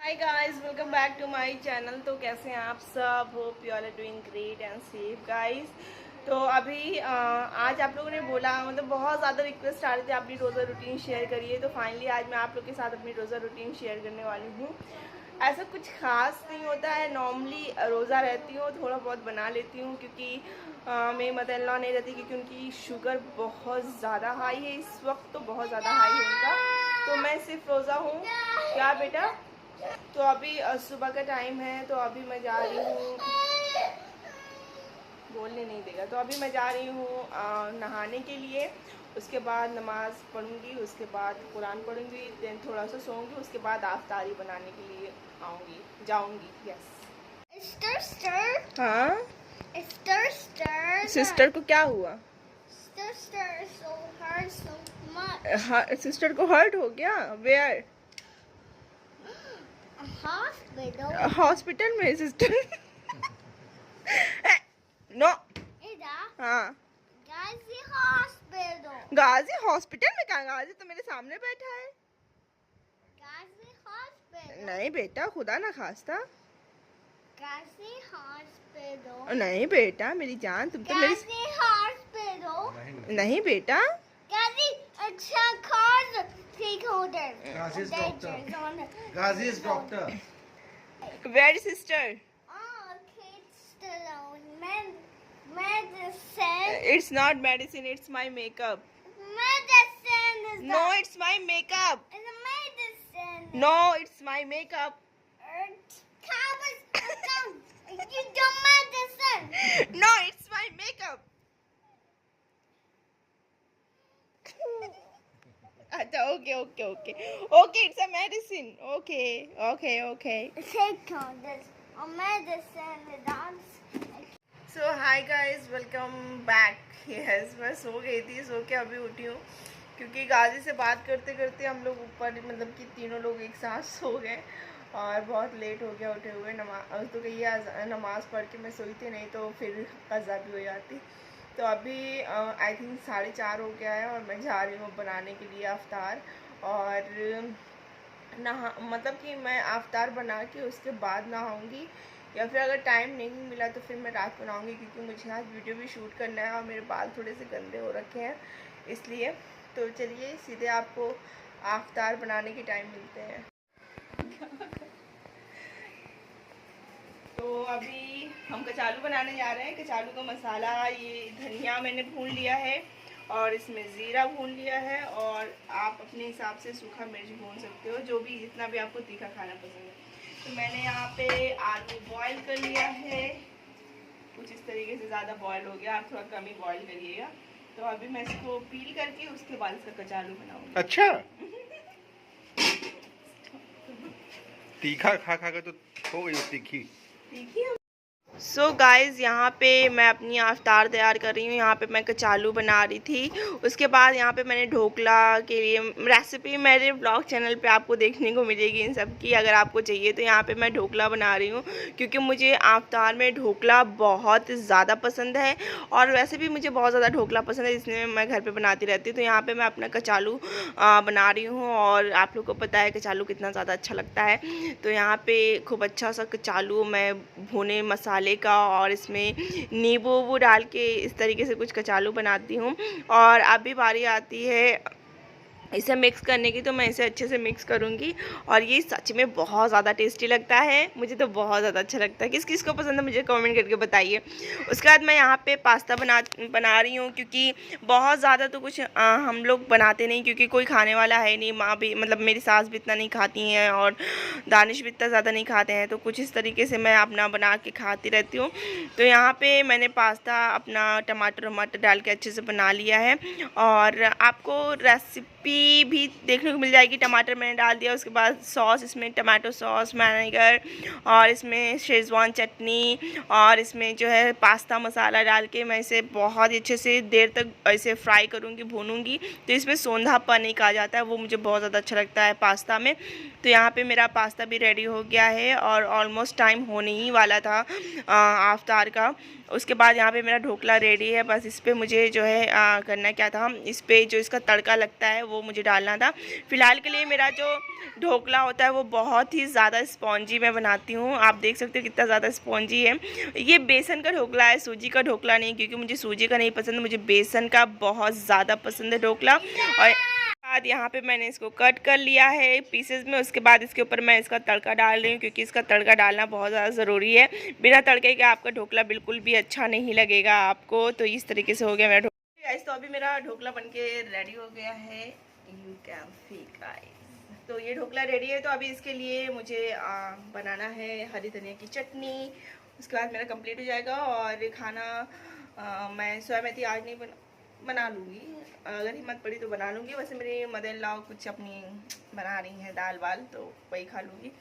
Hi guys, welcome back to my channel. तो कैसे हैं आप सब? Hope you are doing great and safe guys. तो अभी आज आप लोगों ने बोला, मतलब बहुत ज़्यादा रिक्वेस्ट आ रही थी अपनी रोज़ा रूटीन शेयर करिए। तो फाइनली आज मैं आप लोग के साथ अपनी रोज़ा रूटीन शेयर करने वाली हूँ। ऐसा कुछ खास नहीं होता है, नॉर्मली रोज़ा रहती हूँ, थोड़ा बहुत बना लेती हूँ क्योंकि मेरी मदर इन लॉ नहीं रहती क्योंकि उनकी शुगर बहुत ज़्यादा हाई है इस वक्त, तो बहुत ज़्यादा हाई है उनका। तो मैं सिर्फ रोज़ा हूँ। क्या बेटा? तो अभी सुबह का टाइम है, तो अभी मैं जा रही हूँ, बोलने नहीं देगा। तो अभी मैं जा रही हूँ नहाने के लिए। उसके बाद नमाज पढ़ूंगी, उसके बाद कुरान पढ़ूंगी, देन थोड़ा सा सोऊंगी, उसके बाद आफ्तारी बनाने के लिए जाऊंगी। Yes Stir, stir. हाँ, Stir, stir. सिस्टर को क्या हुआ? Stir, stir. So hard, so much. हाँ, सिस्टर को हर्ट हो गया? वेयर? A hospital. हॉस्पिटल में सिस्टर? नो। Ida, हाँ, Gazi Hospital. गाजी हॉस्पिटल में? कहाँ? गाजी तो मेरे सामने बैठा है। Gazi Hospital. नहीं बेटा, खुदा ना खास्ता। Gazi Hospital. नहीं बेटा मेरी जान, तुम तो मेरी Gazi Hospital. नहीं बेटा। Gazi, अच्छा cars stakeholder. Gazi's doctor. On the. Ghazi's doctor. Very sister? Oh, kids still medicine. It's not medicine, it's my makeup. Medicine is no, it's my makeup. the medicine. No, it's my makeup. You do medicine. No, it's my makeup. अच्छा, okay okay okay okay, it's a medicine. Okay okay okay. Take on this. A medicine is so hi guys, welcome back. Yes, मैं सो गई थी, सो के अभी उठी हूँ क्योंकि गाजी से बात करते करते हम लोग ऊपर, मतलब कि तीनों लोग एक साथ सो गए और बहुत लेट हो गया उठे हुए। नमाज तो कही नमाज़ पढ़ के मैं सोई थी, नहीं तो फिर कज़ा भी हो जाती। तो अभी आई थिंक 4:30 हो गया है और मैं जा रही हूँ बनाने के लिए अफ्तार। और नहा मतलब कि मैं अफ्तार बना के उसके बाद नहाऊंगी, या फिर अगर टाइम नहीं मिला तो फिर मैं रात बनाऊंगी क्योंकि मुझे आज वीडियो भी शूट करना है और मेरे बाल थोड़े से गंदे हो रखे हैं इसलिए। तो चलिए सीधे आपको अफ्तार बनाने के टाइम मिलते हैं। तो अभी हम कचालू बनाने जा रहे हैं। कचालू का मसाला, ये धनिया मैंने भून लिया है और इसमें ज़ीरा भून लिया है, और आप अपने हिसाब से सूखा मिर्च भून सकते हो, जो भी जितना भी आपको तीखा खाना पसंद है। तो मैंने यहाँ पे आलू बॉईल कर लिया है, कुछ इस तरीके से, ज़्यादा बॉईल हो गया, आप थोड़ा कम ही बॉईल करिएगा। तो अभी मैं इसको पील करके उसके बाद इसका कचालू बनाऊंगी। अच्छा। तीखा खा खा कर तो हो गई तीखी। देखिए सो गाइज़, यहाँ पे मैं अपनी अफ्तार तैयार कर रही हूँ। यहाँ पे मैं कचालू बना रही थी। उसके बाद यहाँ पे मैंने ढोकला के लिए रेसिपी मेरे ब्लॉग चैनल पे आपको देखने को मिलेगी इन सब की, अगर आपको चाहिए तो। यहाँ पे मैं ढोकला बना रही हूँ क्योंकि मुझे अफ्तार में ढोकला बहुत ज़्यादा पसंद है, और वैसे भी मुझे बहुत ज़्यादा ढोकला पसंद है, इसलिए मैं घर पर बनाती रहती हूँ। तो यहाँ पर मैं अपना कचालू बना रही हूँ, और आप लोग को पता है कचालू कितना ज़्यादा अच्छा लगता है। तो यहाँ पर खूब अच्छा सा कचालू मैं भुने मसाले का और इसमें नींबू वूबू डाल के इस तरीके से कुछ कचालू बनाती हूँ। और अब भी बारी आती है इसे मिक्स करने की, तो मैं इसे अच्छे से मिक्स करूँगी। और ये सच में बहुत ज़्यादा टेस्टी लगता है, मुझे तो बहुत ज़्यादा अच्छा लगता है। किस किस को पसंद है मुझे कमेंट करके बताइए। उसके बाद मैं यहाँ पे पास्ता बना रही हूँ क्योंकि बहुत ज़्यादा तो कुछ हम लोग बनाते नहीं, क्योंकि कोई खाने वाला है नहीं। माँ भी, मतलब मेरी सास भी इतना नहीं खाती हैं और दानिश भी इतना ज़्यादा नहीं खाते हैं, तो कुछ इस तरीके से मैं अपना बना के खाती रहती हूँ। तो यहाँ पर मैंने पास्ता अपना टमाटर वमाटर डाल के अच्छे से बना लिया है, और आपको रेसिपी भी देखने को मिल जाएगी। टमाटर मैंने डाल दिया, उसके बाद सॉस, इसमें टमाटो सॉस, विनेगर, और इसमें शेज़वान चटनी, और इसमें जो है पास्ता मसाला डाल के मैं इसे बहुत ही अच्छे से देर तक ऐसे फ्राई करूँगी, भूनूंगी। तो इसमें सौंधापन एक आ जाता है, वो मुझे बहुत ज़्यादा अच्छा लगता है पास्ता में। तो यहाँ पे मेरा पास्ता भी रेडी हो गया है और ऑलमोस्ट टाइम होने ही वाला था अफ्तार का। उसके बाद यहाँ पे मेरा ढोकला रेडी है। बस इस पर मुझे जो है करना क्या था, इस पर जो इसका तड़का लगता है वो मुझे डालना था। फ़िलहाल के लिए मेरा जो ढोकला होता है वो बहुत ही ज़्यादा स्पॉन्जी मैं बनाती हूँ। आप देख सकते हो कितना ज़्यादा स्पॉन्जी है। ये बेसन का ढोकला है, सूजी का ढोकला नहीं, क्योंकि मुझे सूजी का नहीं पसंद, मुझे बेसन का बहुत ज़्यादा पसंद है ढोकला। और बाद यहाँ पे मैंने इसको कट कर लिया है पीसेस में। उसके बाद इसके ऊपर मैं इसका तड़का डाल रही हूँ, क्योंकि इसका तड़का डालना बहुत ज़्यादा ज़रूरी है। बिना तड़के के आपका ढोकला बिल्कुल भी अच्छा नहीं लगेगा आपको। तो इस तरीके से हो गया मेरा ढोकला। तो अभी मेरा ढोकला बनके रेडी हो गया है, यू कैन सी गाइस। तो ये ढोकला रेडी है। तो अभी इसके लिए मुझे बनाना है हरी धनिया की चटनी। उसके बाद मेरा कंप्लीट हो जाएगा। और खाना मैं सोया मेथी आज नहीं बना लूँगी, अगर हिम्मत पड़ी तो बना लूँगी। वैसे मेरी मदर इन लॉ कुछ अपनी बना रही हैं दाल वाल, तो वही खा लूँगी।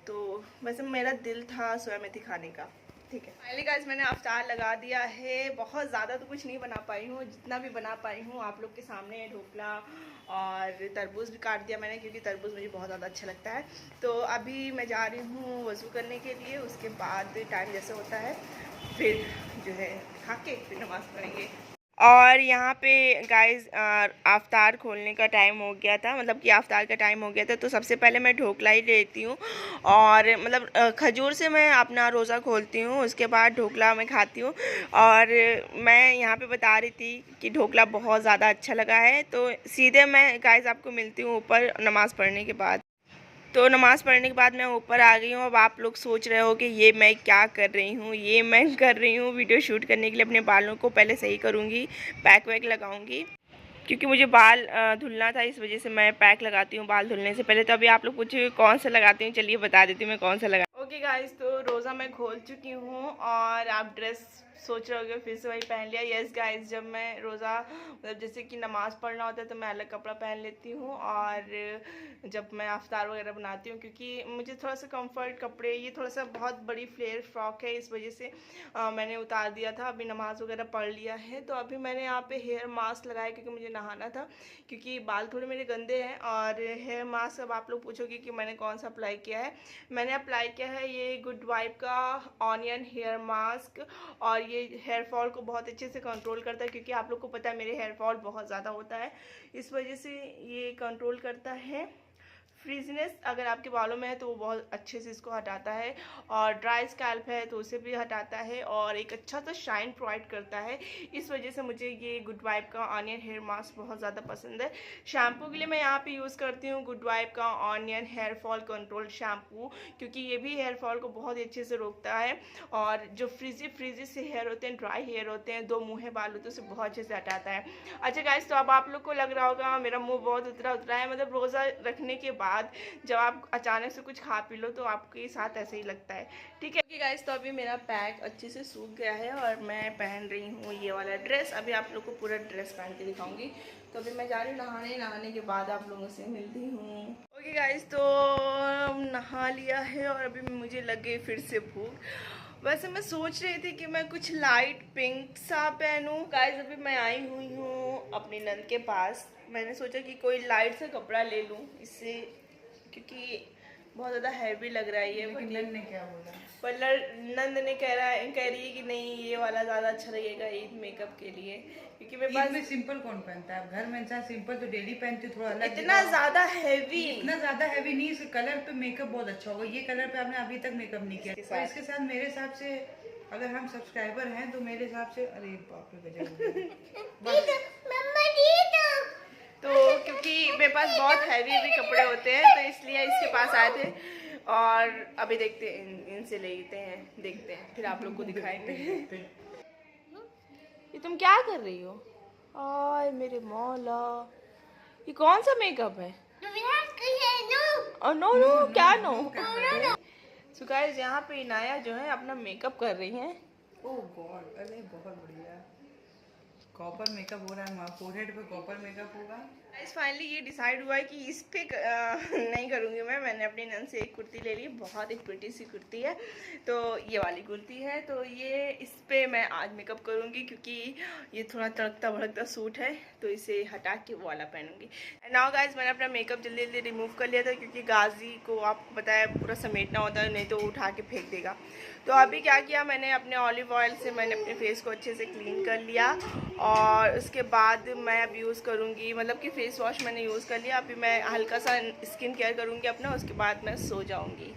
तो वैसे मेरा दिल था सोया मेथी खाने का। ठीक है, फाइनली गाइस मैंने अफ्तार लगा दिया है। बहुत ज़्यादा तो कुछ नहीं बना पाई हूँ, जितना भी बना पाई हूँ आप लोग के सामने ढोकला और तरबूज भी काट दिया मैंने, क्योंकि तरबूज मुझे बहुत ज़्यादा अच्छा लगता है। तो अभी मैं जा रही हूँ वज़ू करने के लिए। उसके बाद टाइम जैसे होता है फिर जो है खा के फिर नमाज़ पढ़ेंगे। और यहाँ पे गाइस आफ्तार खोलने का टाइम हो गया था, मतलब कि आफ्तार का टाइम हो गया था। तो सबसे पहले मैं ढोकला ही लेती हूँ, और मतलब खजूर से मैं अपना रोज़ा खोलती हूँ। उसके बाद ढोकला मैं खाती हूँ। और मैं यहाँ पे बता रही थी कि ढोकला बहुत ज़्यादा अच्छा लगा है। तो सीधे मैं गाइस आपको मिलती हूँ ऊपर नमाज़ पढ़ने के बाद। तो नमाज़ पढ़ने के बाद मैं ऊपर आ गई हूँ। अब आप लोग सोच रहे हो कि ये मैं क्या कर रही हूँ। ये मैं कर रही हूँ वीडियो शूट करने के लिए। अपने बालों को पहले सही करूँगी, पैक वैक लगाऊँगी, क्योंकि मुझे बाल धुलना था, इस वजह से मैं पैक लगाती हूँ बाल धुलने से पहले। तो अभी आप लोग पूछे कौन सा लगाती हूँ, चलिए बता देती हूँ मैं कौन सा लगा। ओके गाइस, तो रोज़ा मैं खोल चुकी हूँ। और आप ड्रेस सोच रहे होगे फिर से वही पहन लिया। यस गाइस, जब मैं रोज़ा मतलब जैसे कि नमाज़ पढ़ना होता है तो मैं अलग कपड़ा पहन लेती हूँ। और जब मैं अफ्तार वगैरह बनाती हूँ, क्योंकि मुझे थोड़ा सा कंफर्ट कपड़े, ये थोड़ा सा बहुत बड़ी फ्लेयर फ्रॉक है, इस वजह से मैंने उतार दिया था। अभी नमाज़ वगैरह पढ़ लिया है। तो अभी मैंने यहाँ पे हेयर मास्क लगाया, क्योंकि मुझे नहाना था, क्योंकि बाल थोड़े मेरे गंदे हैं। और हेयर मास्क अब आप लोग पूछोगे कि मैंने कौन सा अप्लाई किया है। मैंने अप्लाई किया है ये गुड वाइब का ऑनियन हेयर मास्क। और ये हेयर फॉल को बहुत अच्छे से कंट्रोल करता है, क्योंकि आप लोग को पता है मेरे हेयर फॉल बहुत ज़्यादा होता है, इस वजह से ये कंट्रोल करता है। फ्रीजनेस अगर आपके बालों में है तो वो बहुत अच्छे से इसको हटाता है। और ड्राई स्कैल्प है तो उसे भी हटाता है, और एक अच्छा सा शाइन प्रोवाइड करता है। इस वजह से मुझे ये गुड वाइब का ऑनियन हेयर मास्क बहुत ज़्यादा पसंद है। शैम्पू के लिए मैं यहाँ पे यूज़ करती हूँ गुड वाइब का onion hair fall control shampoo, क्योंकि ये भी हेयर फॉल को बहुत ही अच्छे से रोकता है। और जो फ्रीजी से हेयर होते हैं, ड्राई हेयर होते हैं, दो मुँह बाल होते हैं, उसे बहुत अच्छे से हटाता है। अच्छा गाइस, तो अब आप लोग को लग रहा होगा मेरा मुँह बहुत उतरा है, मतलब रोज़ा रखने के बाद जब आप अचानक से कुछ खा पी लो तो आपके साथ ऐसे ही लगता है। ठीक है गाइस, तो अभी मेरा पैक अच्छे से सूख गया है और मैं पहन रही हूँ ये वाला ड्रेस। अभी आप लोग को पूरा ड्रेस पहन के दिखाऊंगी। तो अभी मैं जा रही हूँ नहाने के बाद आप लोगों से मिलती हूँ। ओके गाइस, तो नहा लिया है और अभी मुझे लगे फिर से भूख। वैसे मैं सोच रही थी कि मैं कुछ लाइट पिंक सा पहनूं। गाइस, अभी मैं आई हुई हूँ अपनी नंद के पास। मैंने सोचा कि कोई लाइट सा कपड़ा ले लूँ इससे, क्योंकि बहुत ज़्यादा हैवी लग रहा है ये। नंद ने क्या बोला? पर नंद ने कह रही है कि नहीं ये वाला ज़्यादा अच्छा लगेगा ईद मेकअप के लिए, क्योंकि मेरे पास में सिंपल कौन पहनता है? घर में इंसान सिंपल तो डेली पहनते, थोड़ा अलग। इतना ज़्यादा हैवी, इतना ज़्यादा हैवी नहीं। इसके कलर पे मेकअप बहुत अच्छा होगा। ये कलर पे आपने अभी तक मेकअप नहीं किया। और इसके साथ मेरे हिसाब से अगर हम सब्सक्राइबर हैं तो मेरे हिसाब से, अरे बाप रे गजब। तो क्योंकि मेरे पास बहुत हैवी कपड़े होते हैं तो इसलिए इसके पास आए थे। और अभी देखते हैं, इनसे लेते हैं, देखते हैं, फिर आप लोग को दिखाएंगे। ये तुम क्या कर रही हो? आय मेरे मौला, ये कौन सा मेकअप है? नो नो क्या नो। सो गाइस, यहाँ पे इनाया जो है अपना मेकअप कर रही हैं। ओह गॉड, अरे बहुत बढ़िया। कॉपर मेकअप हो रहा है, वहाँ फोरहेड पे कॉपर मेकअप होगा। गाइस, फाइनली ये डिसाइड हुआ है कि इस पे नहीं करूँगी मैंने अपनी नंद से एक कुर्ती ले ली, बहुत एक प्रिटी सी कुर्ती है। तो ये वाली कुर्ती है, तो ये इस पे मैं आज मेकअप करूँगी, क्योंकि ये थोड़ा तड़कता भड़कता सूट है, तो इसे हटा के वो वाला पहनूंगी। एंड नाउ गाइस, मैंने अपना मेकअप जल्दी जल्दी रिमूव कर लिया था, क्योंकि गाजी को आपको पता है पूरा समेटना होता है, नहीं तो उठा के फेंक देगा। तो अभी क्या किया मैंने, अपने ऑलिव ऑयल से मैंने अपने फेस को अच्छे से क्लीन कर लिया। और उसके बाद मैं अब यूज़ करूँगी, मतलब कि फेस वॉश मैंने यूज़ कर लिया। अभी मैं हल्का सा स्किन केयर करूँगी अपना, उसके बाद मैं सो जाऊँगी।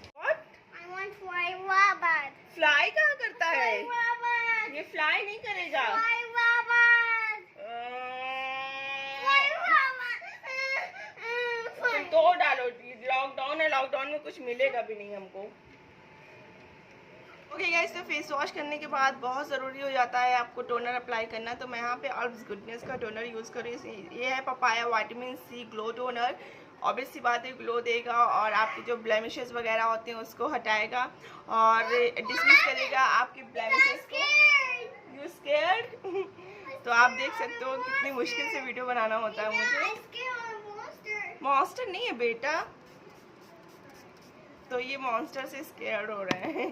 I want fly rabbit. Fly कहाँ करता Fly है? rabbit. ये फ्लाई नहीं करेगा। Fly rabbit. Fly rabbit. तुम तो डालो, लॉकडाउन है, लॉकडाउन में कुछ मिलेगा भी नहीं हमको। ओके गाइस, तो फेस वॉश करने के बाद बहुत ज़रूरी हो जाता है आपको टोनर अप्लाई करना। तो मैं यहाँ पे ऑल्ब्स गुडनेस का टोनर यूज़ कर रही हूँ। ये है papaya vitamin C glow toner. Obvious सी बात है, ग्लो देगा और आपकी जो ब्लेमिशेस वगैरह होते हैं उसको हटाएगा और डिसमिस करेगा आपकी ब्लेमिशेस को। You scared? तो आप देख सकते हो कितनी मुश्किल से वीडियो बनाना होता है मुझे। मॉन्स्टर नहीं है बेटा, तो ये मॉन्स्टर से स्केयर्ड हो रहे हैं।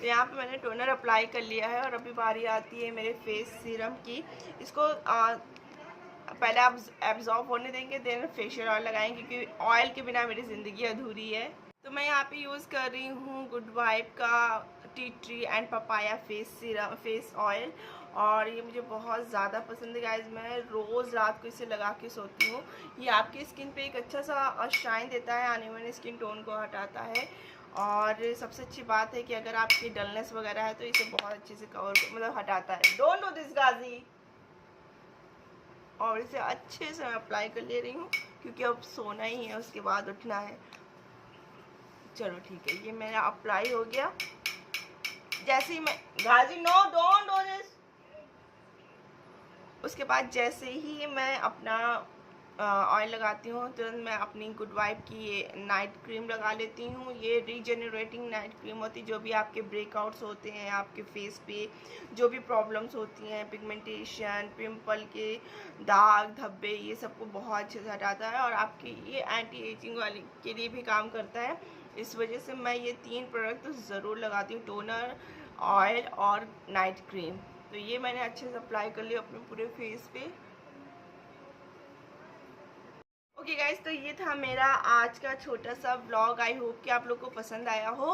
तो यहाँ पे मैंने टोनर अप्लाई कर लिया है और अभी बारी आती है मेरे फेस सीरम की। इसको पहले आप एब्जॉर्ब होने देंगे, देन फेशियल ऑयल लगाएंगे, क्योंकि ऑयल के बिना मेरी ज़िंदगी अधूरी है। तो मैं यहाँ पे यूज़ कर रही हूँ गुड वाइब का tea tree and papaya face oil और ये मुझे बहुत ज़्यादा पसंद है गाइस। मैं रोज़ रात को इसे लगा के सोती हूँ। ये आपकी स्किन पे एक अच्छा सा शाइन देता है, आने वाले स्किन टोन को हटाता है और सबसे अच्छी बात है कि अगर आपकी डलनेस वगैरह है तो इसे बहुत अच्छे से मतलब हटाता है। डोंट नो दिस गाजी। और इसे अच्छे से मैं अप्लाई कर ले रही हूँ क्योंकि अब सोना ही है, उसके बाद उठना है। चलो ठीक है, ये मेरा अप्लाई हो गया। जैसे ही मैं गाजी, नो डोंट डू दिस। उसके बाद जैसे ही मैं अपना ऑयल लगाती हूँ तुरंत मैं अपनी गुड वाइब की ये नाइट क्रीम लगा लेती हूँ। ये रीजेनरेटिंग नाइट क्रीम होती है। जो भी आपके ब्रेकआउट्स होते हैं आपके फेस पे, जो भी प्रॉब्लम्स होती हैं, पिगमेंटेशन, पिंपल के दाग धब्बे, ये सबको बहुत अच्छे से हटाता है और आपकी ये एंटी एजिंग वाले के लिए भी काम करता है। इस वजह से मैं ये 3 प्रोडक्ट तो ज़रूर लगाती हूँ, टोनर, ऑयल और नाइट क्रीम। तो ये मैंने अच्छे से अप्लाई कर लिया अपने पूरे फेस पे। ओके गाइज, तो ये था मेरा आज का छोटा सा व्लॉग। आई होप कि आप लोग को पसंद आया हो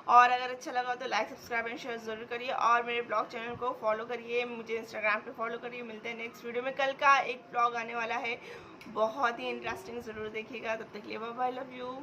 और अगर अच्छा लगा तो लाइक सब्सक्राइब एंड शेयर ज़रूर करिए और मेरे ब्लॉग चैनल को फॉलो करिए, मुझे इंस्टाग्राम पे फॉलो करिए। मिलते हैं नेक्स्ट वीडियो में। कल का एक व्लॉग आने वाला है, बहुत ही इंटरेस्टिंग, ज़रूर देखिएगा। तब तक के लिए बाय बाय, लव यू।